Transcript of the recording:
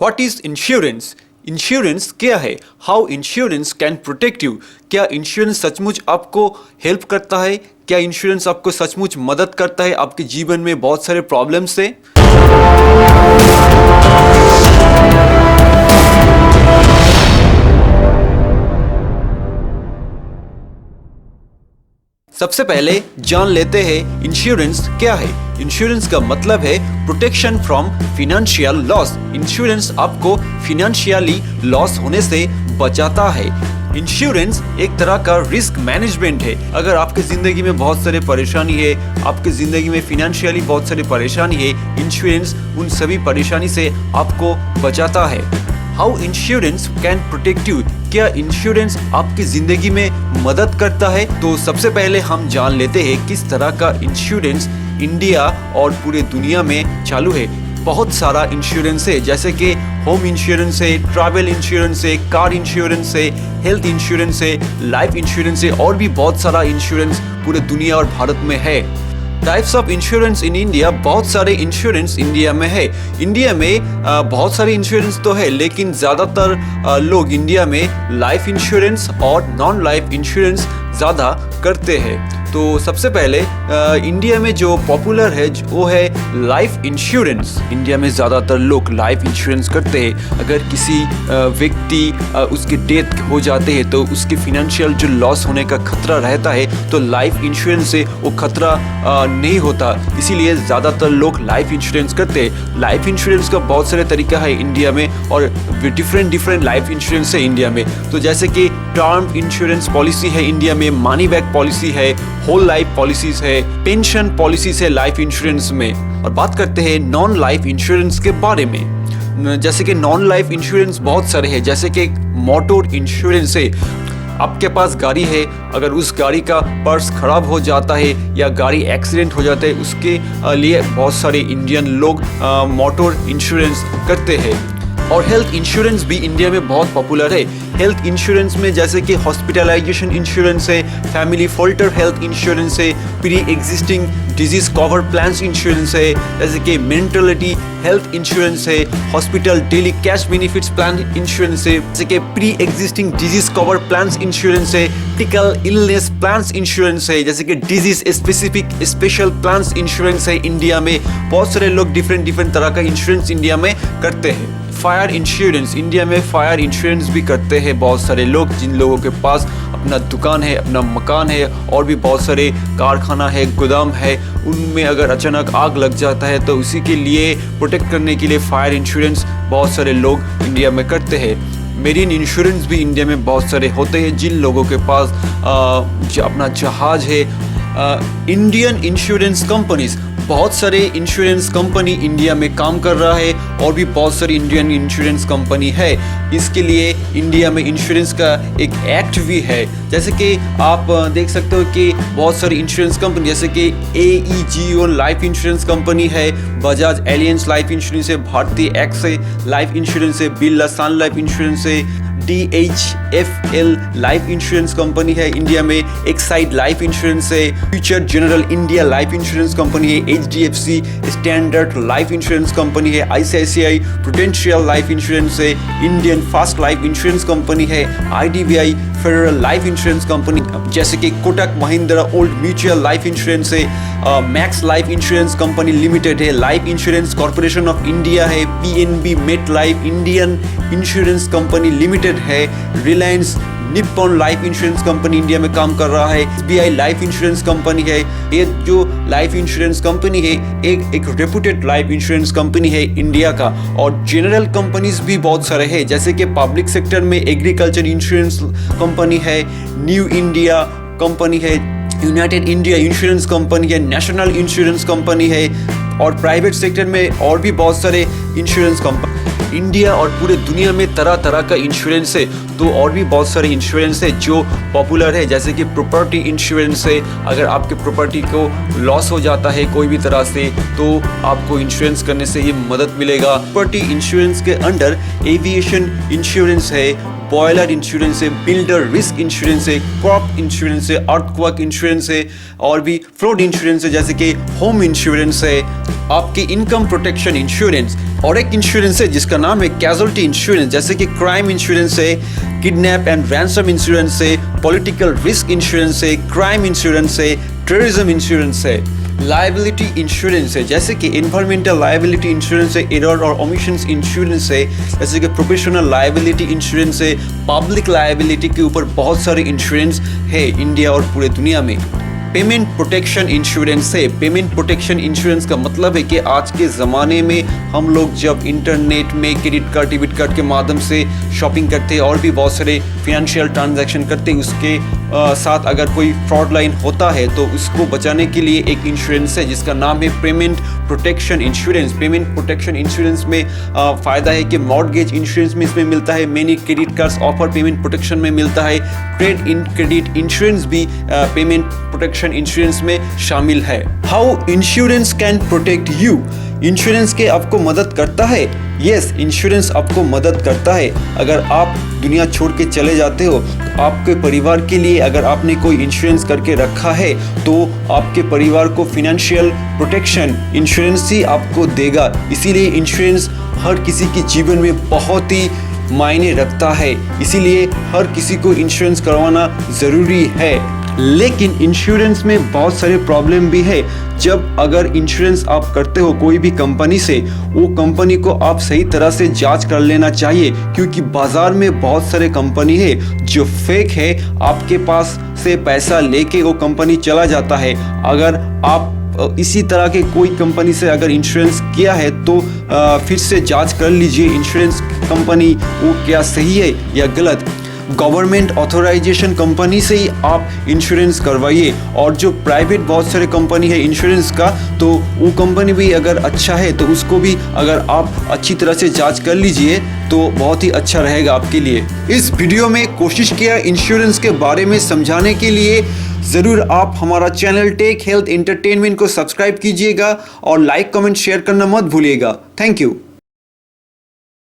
What is insurance? Insurance क्या है? How insurance can protect you? क्या इंश्योरेंस सचमुच आपको हेल्प करता है? क्या इंश्योरेंस आपको सचमुच मदद करता है आपके जीवन में बहुत सारे प्रॉब्लम से? सबसे पहले जान लेते हैं इंश्योरेंस क्या है। इंश्योरेंस का मतलब है protection from financial loss. Insurance आपको फिनेंशियली लॉस होने से बचाता है। इंश्योरेंस एक तरह का रिस्क मैनेजमेंट है। अगर आपके जिंदगी में बहुत सारे परेशानी है, आपके जिंदगी में फिनेंशियली बहुत सारी परेशानी है, इंश्योरेंस उन सभी परेशानी से आपको बचाता है। How insurance can protect you? क्या इंश्योरेंस आपकी जिंदगी में मदद करता है? तो सबसे पहले हम जान लेते हैं किस तरह का इंश्योरेंस इंडिया और पूरे दुनिया में चालू है। बहुत सारा इंश्योरेंस है, जैसे कि होम इंश्योरेंस है, ट्रैवल इंश्योरेंस है, कार इंश्योरेंस है, हेल्थ इंश्योरेंस है, लाइफ इंश्योरेंस है और भी बहुत सारा इंश्योरेंस पूरे दुनिया और भारत में है। Types of insurance in India, बहुत सारे इंश्योरेंस इंडिया में है। इंडिया में बहुत सारे इंश्योरेंस तो है, लेकिन ज़्यादातर लोग इंडिया में लाइफ इंश्योरेंस और नॉन लाइफ इंश्योरेंस ज़्यादा करते हैं। तो सबसे पहले इंडिया में जो पॉपुलर है वो है लाइफ इंश्योरेंस। इंडिया में ज़्यादातर लोग लाइफ इंश्योरेंस करते हैं। अगर किसी व्यक्ति उसकी डेथ हो जाते हैं तो उसके फिनेंशियल जो लॉस होने का खतरा रहता है, तो लाइफ इंश्योरेंस से वो खतरा नहीं होता, इसीलिए ज़्यादातर लोग लाइफ इंश्योरेंस करते हैं। लाइफ इंश्योरेंस का बहुत सारे तरीका है इंडिया में और डिफरेंट लाइफ इंश्योरेंस है इंडिया में। तो जैसे कि टर्म इंश्योरेंस पॉलिसी है इंडिया में, मनी बैक पॉलिसी है, होल लाइफ पॉलिसीज है, पेंशन पॉलिसीज है लाइफ इंश्योरेंस में। और बात करते हैं नॉन लाइफ इंश्योरेंस के बारे में। जैसे कि नॉन लाइफ इंश्योरेंस बहुत सारे हैं, जैसे कि मोटर इंश्योरेंस है। आपके पास गाड़ी है, अगर उस गाड़ी का पर्स खराब हो जाता है या गाड़ी एक्सीडेंट हो जाता है, उसके लिए बहुत सारे इंडियन लोग मोटर इंश्योरेंस करते हैं। और हेल्थ इंश्योरेंस भी इंडिया में बहुत पॉपुलर है। हेल्थ इंश्योरेंस में जैसे कि हॉस्पिटलाइजेशन इंश्योरेंस है, फैमिली फोल्टर हेल्थ इंश्योरेंस है, pre existing disease cover plans insurance है, जैसे कि मेंटलिटी हेल्थ इंश्योरेंस है, hospital daily cash benefits plan insurance है, जैसे कि pre existing disease cover plans insurance है, क्रिटिकल इलनेस प्लान्स इंश्योरेंस है, जैसे कि disease specific special plans insurance है। इंडिया में बहुत सारे लोग डिफरेंट तरह का इंश्योरेंस इंडिया में करते हैं। फायर इंश्योरेंस, इंडिया में फायर इंश्योरेंस भी करते हैं बहुत सारे लोग, जिन लोगों के पास अपना दुकान है, अपना मकान है और भी बहुत सारे कारखाना है, गोदाम है, उनमें अगर अचानक आग लग जाता है तो उसी के लिए प्रोटेक्ट करने के लिए फायर इंश्योरेंस बहुत सारे लोग इंडिया में करते हैं। मेरीन इंश्योरेंस भी इंडिया में बहुत सारे होते हैं, जिन लोगों के पास अपना जहाज है। इंडियन इंश्योरेंस कंपनीज, बहुत सारे इंश्योरेंस कंपनी इंडिया में काम कर रहा है और भी बहुत सारी इंडियन इंश्योरेंस कंपनी है। इसके लिए इंडिया में इंश्योरेंस का एक एक्ट भी है। जैसे कि आप देख सकते हो कि बहुत सारी इंश्योरेंस कंपनी, जैसे कि AEGO लाइफ इंश्योरेंस कंपनी है, बजाज एलियंस लाइफ इंश्योरेंस है, भारतीय एक्स लाइफ इंश्योरेंस है, बिरला सन लाइफ इंश्योरेंस है, DHFL लाइफ इंश्योरेंस कंपनी है इंडिया में, एक्साइड लाइफ इंश्योरेंस है, future general India life insurance company है, HDFC standard life insurance company है, ICICI प्रूडेंशियल लाइफ इंश्योरेंस है, Indian fast life insurance company है, IDBI federal life insurance company, जैसे कि Kotak Mahindra old mutual life insurance है, Max life insurance company limited है, life insurance corporation of India है, PNB Met life Indian insurance company limited है, Reliance Nippon life insurance company India में काम कर रहा है, SBI लाइफ इंश्योरेंस कंपनी है। ये जो लाइफ इंश्योरेंस कंपनी है एक रेपुटेड लाइफ इंश्योरेंस कंपनी है इंडिया का। और जनरल कंपनीज भी बहुत सारे हैं, जैसे कि पब्लिक सेक्टर में एग्रीकल्चर इंश्योरेंस कंपनी है, न्यू इंडिया कंपनी है, यूनाइटेड इंडिया इंश्योरेंस कंपनी है, नेशनल इंश्योरेंस कंपनी है, और प्राइवेट सेक्टर में और भी बहुत सारे इंश्योरेंस कंपनी। इंडिया और पूरे दुनिया में तरह का इंश्योरेंस है, तो और भी बहुत सारे इंश्योरेंस है जो पॉपुलर है, जैसे कि प्रॉपर्टी इंश्योरेंस है। अगर आपके प्रॉपर्टी को लॉस हो जाता है कोई भी तरह से, तो आपको इंश्योरेंस करने से ये मदद मिलेगा। प्रॉपर्टी इंश्योरेंस के अंडर एविएशन इंश्योरेंस है, बॉयलर इंश्योरेंस है, बिल्डर रिस्क इंश्योरेंस है, क्रॉप इंश्योरेंस है, अर्थक्वेक इंश्योरेंस है, और भी फ्लड इंश्योरेंस है, जैसे कि होम इंश्योरेंस है, आपकी इनकम प्रोटेक्शन इंश्योरेंस और एक इंश्योरेंस है जिसका नाम है कैजुअलिटी इंश्योरेंस, जैसे कि क्राइम इंश्योरेंस है, किडनैप एंड रैंसम इंश्योरेंस है, पॉलिटिकल रिस्क इंश्योरेंस है, क्राइम इंश्योरेंस है, टेररिज्म इंश्योरेंस है। लायबिलिटी इंश्योरेंस है, जैसे कि इन्वायरमेंटल लायबिलिटी इंश्योरेंस है, एरर और ओमिशंस इंश्योरेंस है, जैसे कि प्रोफेशनल लायबिलिटी इंश्योरेंस है, पब्लिक लायबिलिटी के ऊपर बहुत सारे इंश्योरेंस है इंडिया और पूरे दुनिया में। पेमेंट प्रोटेक्शन इंश्योरेंस है। पेमेंट प्रोटेक्शन इंश्योरेंस का मतलब है कि आज के ज़माने में हम लोग जब इंटरनेट में क्रेडिट कार्ड, डेबिट कार्ड के माध्यम से शॉपिंग करते हैं और भी बहुत सारे फिनेंशियल ट्रांजैक्शन करते हैं, उसके साथ अगर कोई फ्रॉड लाइन होता है तो उसको बचाने के लिए एक इंश्योरेंस है जिसका नाम है payment protection insurance. Payment protection insurance में फ़ायदा है कि मॉर्गेज इंश्योरेंस में इसमें मिलता है, many credit cards offer payment protection में मिलता है, क्रेडिट इंश्योरेंस भी पेमेंट प्रोटेक्शन इंश्योरेंस में शामिल है। How insurance can protect you. Insurance के आपको मदद करता है। यस, इंश्योरेंस आपको मदद करता है। अगर आप दुनिया छोड़ के चले जाते हो तो आपके परिवार के लिए अगर आपने कोई इंश्योरेंस करके रखा है तो आपके परिवार को फिनेंशियल प्रोटेक्शन इंश्योरेंस ही आपको देगा। इसीलिए इंश्योरेंस हर किसी के जीवन में बहुत ही मायने रखता है, इसीलिए हर किसी को इंश्योरेंस करवाना ज़रूरी है। लेकिन इंश्योरेंस में बहुत सारे प्रॉब्लम भी है। जब अगर इंश्योरेंस आप करते हो कोई भी कंपनी से, वो कंपनी को आप सही तरह से जांच कर लेना चाहिए, क्योंकि बाजार में बहुत सारे कंपनी है जो फेक है। आपके पास से पैसा लेके वो कंपनी चला जाता है। अगर आप इसी तरह के कोई कंपनी से अगर इंश्योरेंस किया है तो फिर से जांच कर लीजिए इंश्योरेंस कंपनी वो क्या सही है या गलत। गवर्नमेंट ऑथराइजेशन कंपनी से ही आप इंश्योरेंस करवाइए। और जो प्राइवेट बहुत सारे कंपनी है इंश्योरेंस का, तो वो कंपनी भी अगर अच्छा है तो उसको भी अगर आप अच्छी तरह से जांच कर लीजिए तो बहुत ही अच्छा रहेगा आपके लिए। इस वीडियो में कोशिश किया इंश्योरेंस के बारे में समझाने के लिए। ज़रूर आप हमारा चैनल टेक हेल्थ एंटरटेनमेंट को सब्सक्राइब कीजिएगा और लाइक कमेंट शेयर करना मत भूलिएगा। Thank you.